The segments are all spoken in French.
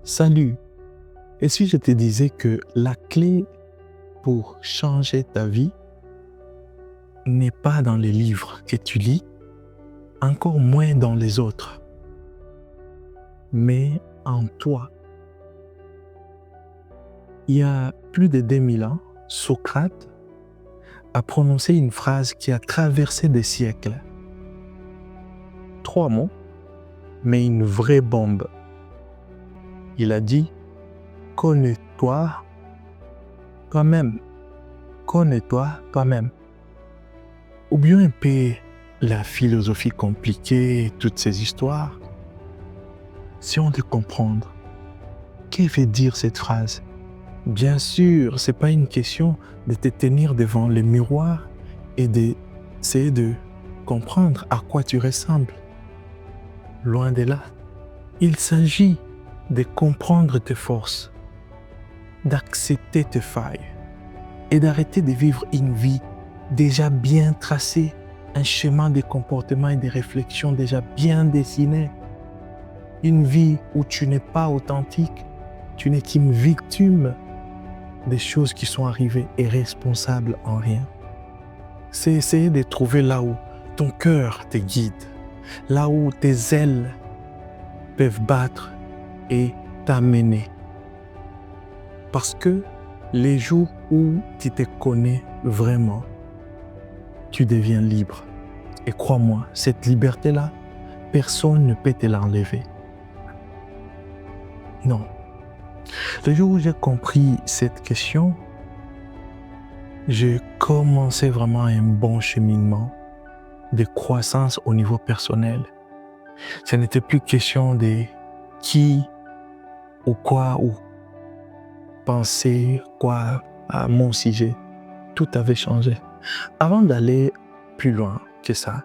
Salut. Et si je te disais que la clé pour changer ta vie n'est pas dans les livres que tu lis, encore moins dans les autres, mais en toi. Il y a plus de 2000 ans, Socrate a prononcé une phrase qui a traversé des siècles. 3 mots, mais une vraie bombe. Il a dit « Connais-toi toi-même. Connais-toi toi-même. » Ou bien un peu la philosophie compliquée, toutes ces histoires. Si on veut comprendre, que veut dire cette phrase? Bien sûr, ce n'est pas une question de te tenir devant le miroir et d'essayer de comprendre à quoi tu ressembles. Loin de là. Il s'agit de comprendre tes forces, d'accepter tes failles et d'arrêter de vivre une vie déjà bien tracée, un chemin de comportement et de réflexion déjà bien dessiné. Une vie où tu n'es pas authentique, tu n'es qu'une victime des choses qui sont arrivées et responsable en rien. C'est essayer de trouver là où ton cœur te guide, là où tes ailes peuvent battre et t'amener. Parce que les jours où tu te connais vraiment, tu deviens libre. Et crois-moi, cette liberté-là, personne ne peut te l'enlever. Non. Le jour où j'ai compris cette question, j'ai commencé vraiment un bon cheminement de croissance au niveau personnel. Ce n'était plus question de qui ou quoi ou penser quoi à mon sujet. Tout avait changé. Avant d'aller plus loin que ça,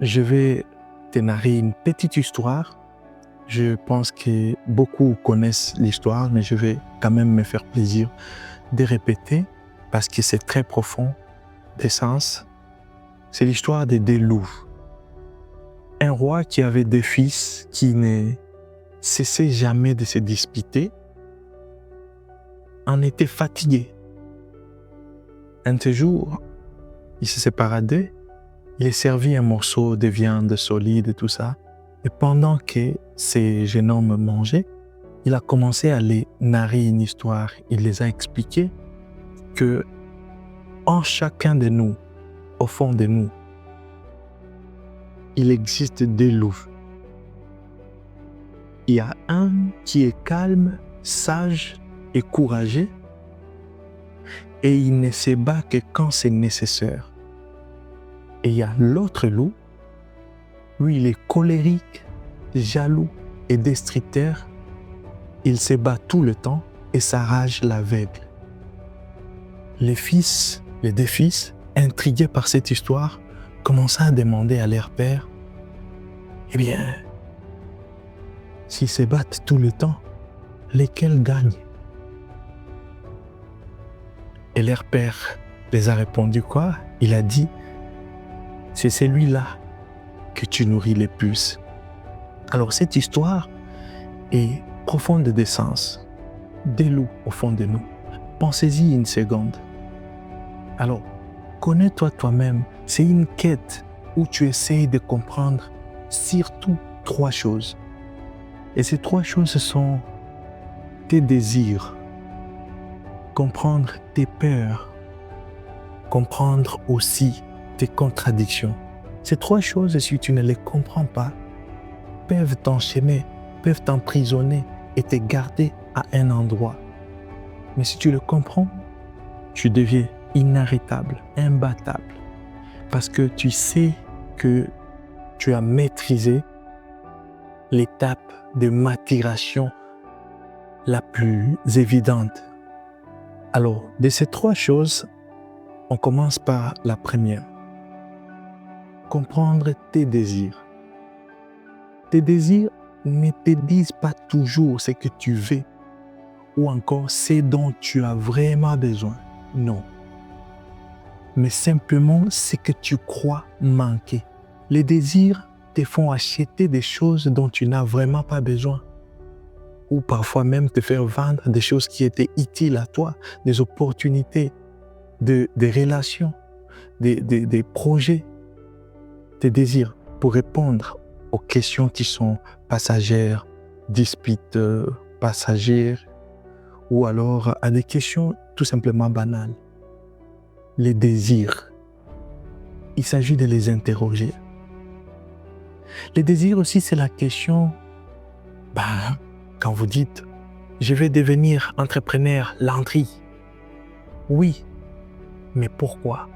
je vais te narrer une petite histoire. Je pense que beaucoup connaissent l'histoire, mais je vais quand même me faire plaisir de répéter parce que c'est très profond d'essence. C'est l'histoire des 2 loups. Un roi qui avait 2 fils qui ne cessaient jamais de se disputer en était fatigué. Un de ces jours, il se sépara d'eux, il est servi un morceau de viande solide et tout ça. Et pendant que ces jeunes hommes mangeaient, il a commencé à les narrer une histoire. Il les a expliqué que en chacun de nous, au fond de nous, il existe 2 loups. Il y a un qui est calme, sage et courageux, et il ne se bat que quand c'est nécessaire. Et il y a l'autre loup, lui il est colérique, jaloux et destructeur. Il se bat tout le temps et sa rage l'aveugle. Les 2 fils, intrigués par cette histoire, commençaient à demander à leur père, eh bien, s'ils se battent tout le temps, lesquels gagnent? Et leur père les a répondu quoi? Il a dit, c'est celui-là que tu nourris le plus. Alors cette histoire est profonde de sens. 2 loups au fond de nous. Pensez-y une seconde. Alors, connais-toi toi-même. C'est une quête où tu essayes de comprendre surtout 3 choses. Et ces 3 choses sont tes désirs, comprendre tes peurs, comprendre aussi tes contradictions. Ces 3 choses, si tu ne les comprends pas, peuvent t'enchaîner, peuvent t'emprisonner et te garder à un endroit. Mais si tu le comprends, tu deviens inarrêtable, imbattable. Parce que tu sais que tu as maîtrisé l'étape de maturation la plus évidente. Alors, de ces 3 choses, on commence par la première. Comprendre tes désirs. Tes désirs ne te disent pas toujours ce que tu veux ou encore ce dont tu as vraiment besoin. Non. Mais simplement ce que tu crois manquer. Les désirs te font acheter des choses dont tu n'as vraiment pas besoin. ou parfois même te faire vendre des choses qui étaient utiles à toi, des opportunités, des relations, des projets, tes désirs pour répondre aux questions qui sont passagères, disputes passagères, ou alors à des questions tout simplement banales. Les désirs, il s'agit de les interroger. Les désirs aussi, c'est la question, quand vous dites, je vais devenir entrepreneur Landry. Oui, mais pourquoi?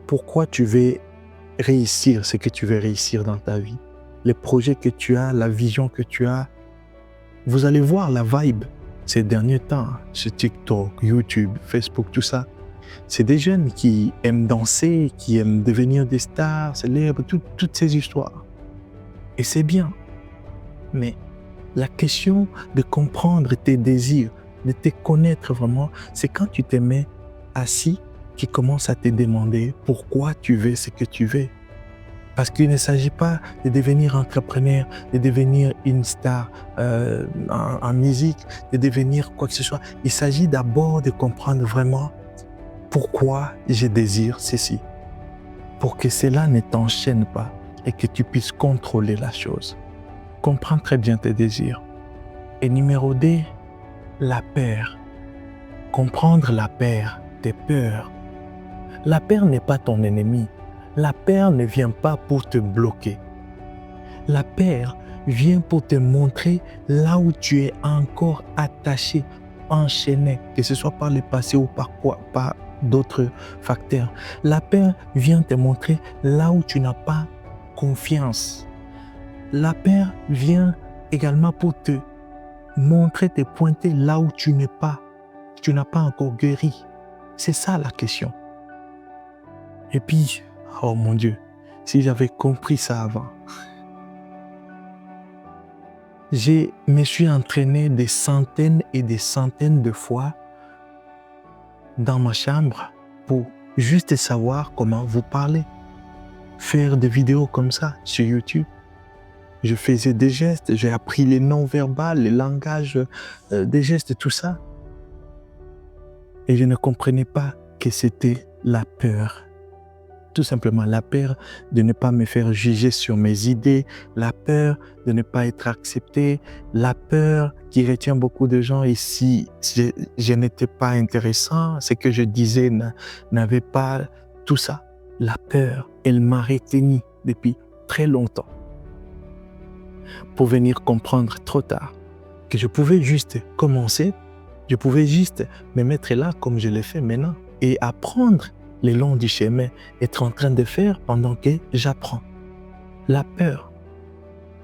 Pourquoi tu veux réussir ce que tu veux réussir dans ta vie? Les projets que tu as, la vision que tu as. Vous allez voir la vibe ces derniers temps sur TikTok, YouTube, Facebook, tout ça. C'est des jeunes qui aiment danser, qui aiment devenir des stars célèbres, toutes ces histoires. Et c'est bien. Mais la question de comprendre tes désirs, de te connaître vraiment, c'est quand tu te mets assis, qui commence à te demander pourquoi tu veux ce que tu veux. Parce qu'il ne s'agit pas de devenir entrepreneur, de devenir une star en musique, de devenir quoi que ce soit. Il s'agit d'abord de comprendre vraiment pourquoi je désire ceci. Pour que cela ne t'enchaîne pas et que tu puisses contrôler la chose. Comprends très bien tes désirs. Et numéro 2, la peur. Comprendre la peur, tes peurs. La peur n'est pas ton ennemi. La peur ne vient pas pour te bloquer. La peur vient pour te montrer là où tu es encore attaché, enchaîné, que ce soit par le passé ou par d'autres facteurs. La peur vient te montrer là où tu n'as pas confiance. La peur vient également pour te montrer, te pointer là où tu n'as pas encore guéri. C'est ça la question. Et puis, oh mon Dieu, si j'avais compris ça avant. Je me suis entraîné des centaines et des centaines de fois dans ma chambre pour juste savoir comment vous parler. Faire des vidéos comme ça sur YouTube. Je faisais des gestes, j'ai appris les non-verbales, les langages des gestes, tout ça. Et je ne comprenais pas que c'était la peur. Tout simplement la peur de ne pas me faire juger sur mes idées, la peur de ne pas être accepté, la peur qui retient beaucoup de gens. Et si je n'étais pas intéressant, ce que je disais n'avait pas tout ça. La peur, elle m'a retenu depuis très longtemps pour venir comprendre trop tard que je pouvais juste commencer, je pouvais juste me mettre là comme je l'ai fait maintenant et apprendre le long du chemin, être en train de faire pendant que j'apprends. La peur,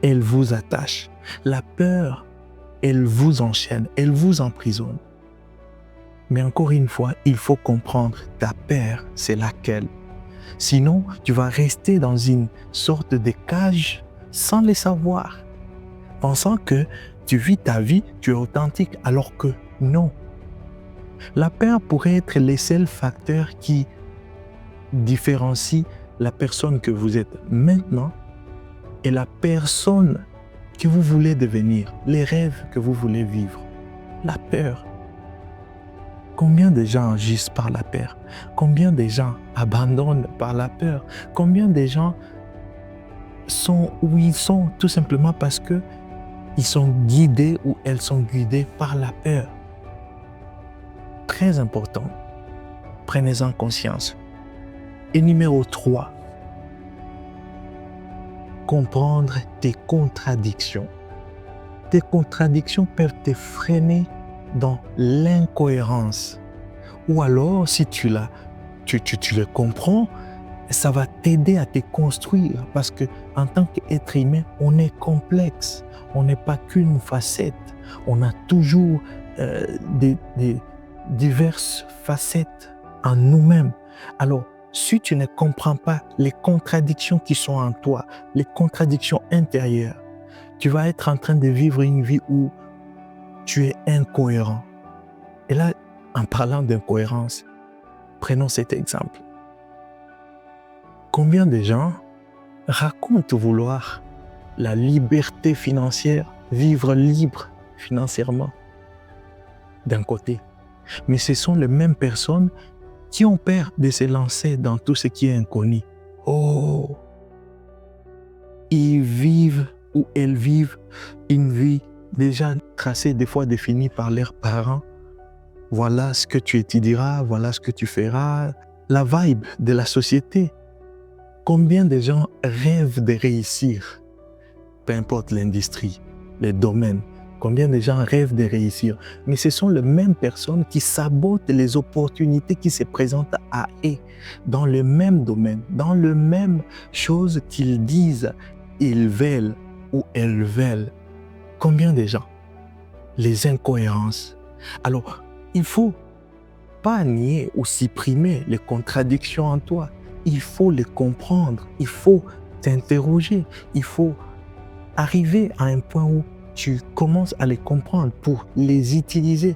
elle vous attache. La peur, elle vous enchaîne, elle vous emprisonne. Mais encore une fois, il faut comprendre ta peur, c'est laquelle. Sinon, tu vas rester dans une sorte de cage sans le savoir, pensant que tu vis ta vie, tu es authentique, alors que non. La peur pourrait être le seul facteur qui différencie la personne que vous êtes maintenant et la personne que vous voulez devenir, les rêves que vous voulez vivre. La peur. Combien de gens agissent par la peur? Combien de gens abandonnent par la peur? Combien de gens sont où ils sont tout simplement parce que ils sont guidés ou elles sont guidées par la peur? Très important. Prenez-en conscience. Et numéro 3, comprendre tes contradictions. Tes contradictions peuvent te freiner dans l'incohérence. Ou alors, si tu le comprends, ça va t'aider à te construire. Parce qu'en tant qu'être humain, on est complexe. On n'est pas qu'une facette. On a toujours des diverses facettes en nous-mêmes. Alors, si tu ne comprends pas les contradictions qui sont en toi, les contradictions intérieures, tu vas être en train de vivre une vie où tu es incohérent. Et là, en parlant d'incohérence, prenons cet exemple. Combien de gens racontent vouloir la liberté financière, vivre libre financièrement d'un côté. Mais ce sont les mêmes personnes qui ont peur de se lancer dans tout ce qui est inconnu. Oh! Ils vivent ou elles vivent une vie déjà tracée, des fois définie par leurs parents. Voilà ce que tu étudieras, voilà ce que tu feras. La vibe de la société. Combien de gens rêvent de réussir? Peu importe l'industrie, les domaines. Combien de gens rêvent de réussir? Mais ce sont les mêmes personnes qui sabotent les opportunités qui se présentent à eux dans le même domaine, dans le même chose qu'ils disent, ils veulent ou elles veulent. Combien de gens? Les incohérences. Alors, il ne faut pas nier ou supprimer les contradictions en toi. Il faut les comprendre, il faut t'interroger, il faut arriver à un point où tu commences à les comprendre pour les utiliser,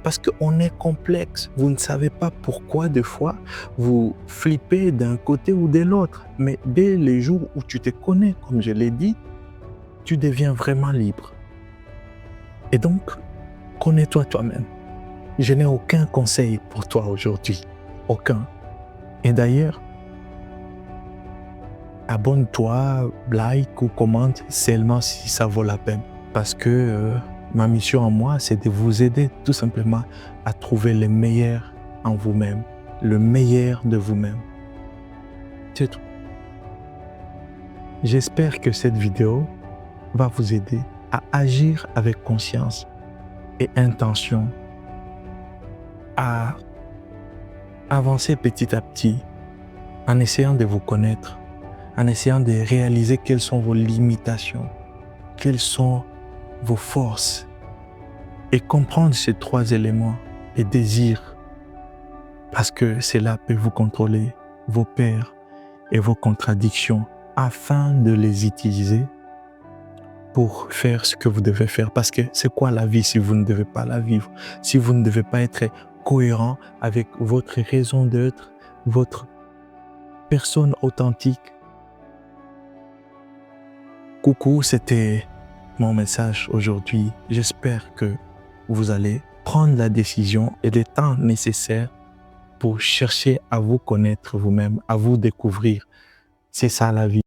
parce qu'on est complexe. Vous ne savez pas pourquoi des fois vous flippez d'un côté ou de l'autre. Mais dès les jours où tu te connais, comme je l'ai dit, tu deviens vraiment libre. Et donc, connais-toi toi-même. Je n'ai aucun conseil pour toi aujourd'hui. Aucun. Et d'ailleurs, abonne-toi, like ou commente seulement si ça vaut la peine. Parce que ma mission en moi, c'est de vous aider tout simplement à trouver le meilleur en vous-même, le meilleur de vous-même. C'est tout. J'espère que cette vidéo va vous aider à agir avec conscience et intention, à avancer petit à petit en essayant de vous connaître, en essayant de réaliser quelles sont vos limitations, quelles sont vos forces, et comprendre ces 3 éléments, les désirs, parce que cela peut vous contrôler, vos peurs et vos contradictions, afin de les utiliser pour faire ce que vous devez faire. Parce que c'est quoi la vie si vous ne devez pas la vivre? Si vous ne devez pas être cohérent avec votre raison d'être, votre personne authentique. Coucou, c'était mon message aujourd'hui. J'espère que vous allez prendre la décision et le temps nécessaire pour chercher à vous connaître vous-même, à vous découvrir. C'est ça la vie.